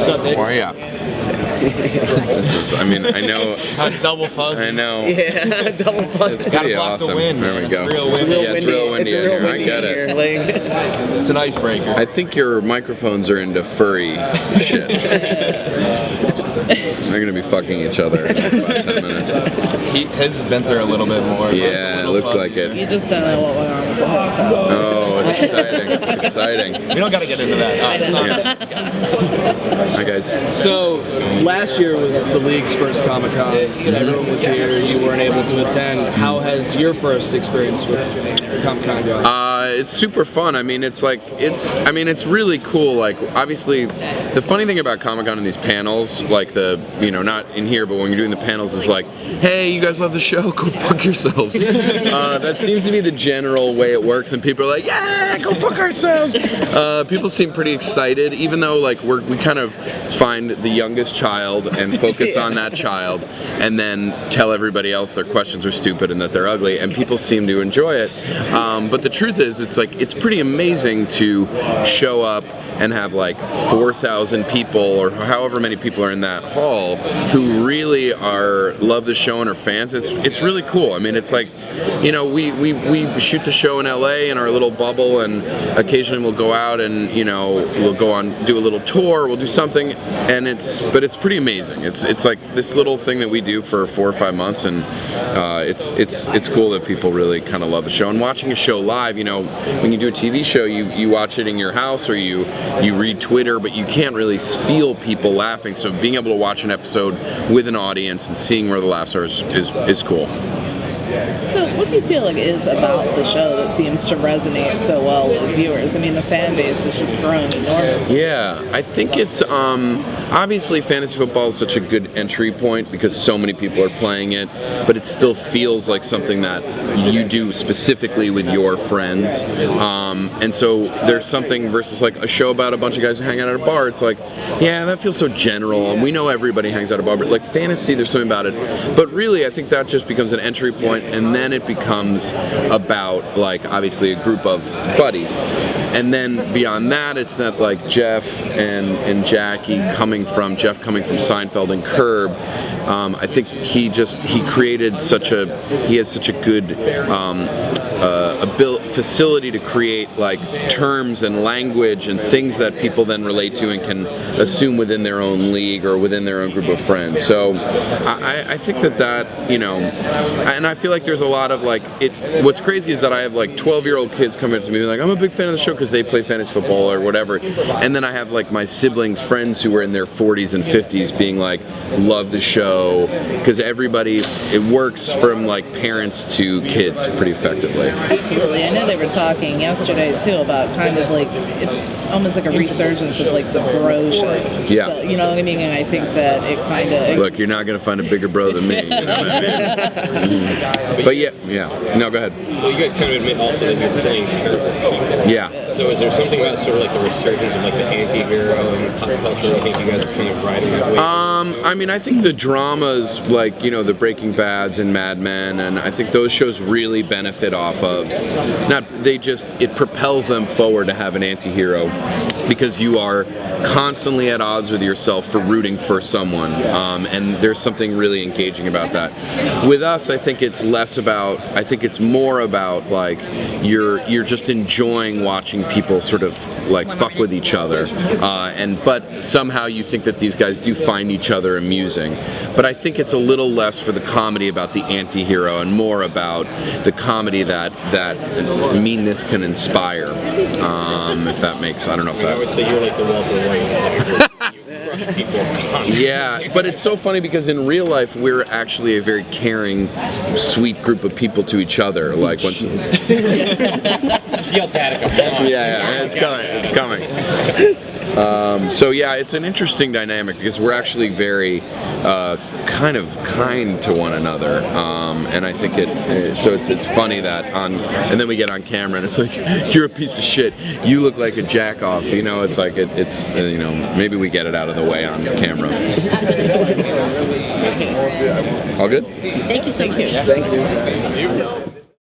What's up, Nick? Where are you at? This is, I mean, I know. Double fuzz. I know. Yeah, double fuzz. It's pretty awesome. The wind, there we go. It's real windy. Yeah, it's real windy in here. I get it. It's an icebreaker. I think your microphones are into furry shit. They're gonna be fucking each other in like 5-10 minutes. His has been through a little bit more. Yeah, it looks like it. You just don't know what went on with the hotel. Oh, it's exciting. It's exciting. We don't gotta get into that. Hi guys. So, last year was the league's first Comic-Con. Everyone was here. You weren't able to attend. How has your first experience with Comic-Con gone? It's super fun. I mean, it's really cool. Like, obviously, the funny thing about Comic-Con and these panels, like not in here, but when you're doing the panels, is like, hey, you guys love the show? Go fuck yourselves. That seems to be the general way it works, and people are like, yeah, go fuck ourselves. People seem pretty excited, even though like we kind of find the youngest child and focus on that child, and then tell everybody else their questions are stupid and that they're ugly, and people seem to enjoy it. But the truth is, it's pretty amazing to show up and have like 4,000 people or however many people are in that hall who really love the show and are fans. It's really cool. I mean, it's like, we shoot the show in LA in our little bubble, and occasionally we'll go out and we'll go on, do a little tour, we'll do something, and it's pretty amazing. It's like this little thing that we do for 4 or 5 months, and it's cool that people really kind of love the show. And watching a show live, when you do a TV show, you watch it in your house or you read Twitter, but you can't really feel people laughing. So being able to watch an episode with an audience and seeing where the laughs are is cool. So what do you feel like is about the show that seems to resonate so well with viewers? I mean, the fan base has just grown enormously. Yeah, I think it's obviously fantasy football is such a good entry point because so many people are playing it, but it still feels like something that you do specifically with your friends. And so there's something versus like a show about a bunch of guys who hang out at a bar. It's like, yeah, that feels so general, and we know everybody hangs out at a bar, but like fantasy, there's something about it. But really, I think that just becomes an entry point, and then it becomes about like obviously a group of buddies, and then beyond that, it's not like Jeff and Jackie coming from Seinfeld and Curb. I think he has such a good facility to create like terms and language and things that people then relate to and can assume within their own league or within their own group of friends. So I think that and I feel like there's a lot of like what's crazy is that I have like 12-year-old kids come up to me like, I'm a big fan of the show because they play fantasy football or whatever, and then I have like my siblings, friends who are in their 40s and 50s being like, love the show, because it works from like parents to kids pretty effectively. Absolutely. I know they were talking yesterday too about kind of like it's almost like a resurgence of like the bro show. Yeah. So, you know what I mean? And I think that it kind of look. You're not gonna find a bigger bro than me. You know what I mean? But yeah. No, go ahead. Well, you guys kind of admit also that you're playing terrible people. Yeah. So is there something about sort of like the resurgence of like the anti-hero and pop culture? I think you guys are kind of riding that wave. I mean, I think the dramas like the Breaking Bads and Mad Men, and I think those shows really benefit off of it propels them forward to have an anti-hero, because you are constantly at odds with yourself for rooting for someone, and there's something really engaging about that. With us, I think it's more about like you're just enjoying watching people sort of like fuck with each other, but somehow you think that these guys do find each other amusing. But I think it's a little less for the comedy about the anti-hero and more about the comedy that meanness can inspire. If that makes, I don't know if that. I would say you're like the Walter White. You crush people constantly. Yeah, but it's so funny because in real life we're actually a very caring, sweet group of people to each other. Like once. Just yell Danica. Yeah, it's coming. So yeah, it's an interesting dynamic because we're actually very kind to one another, and I think it's funny that and then we get on camera and it's like, you're a piece of shit, you look like a jack off, it's like it's maybe we get it out of the way on camera. All good? Thank you so much. Thank you.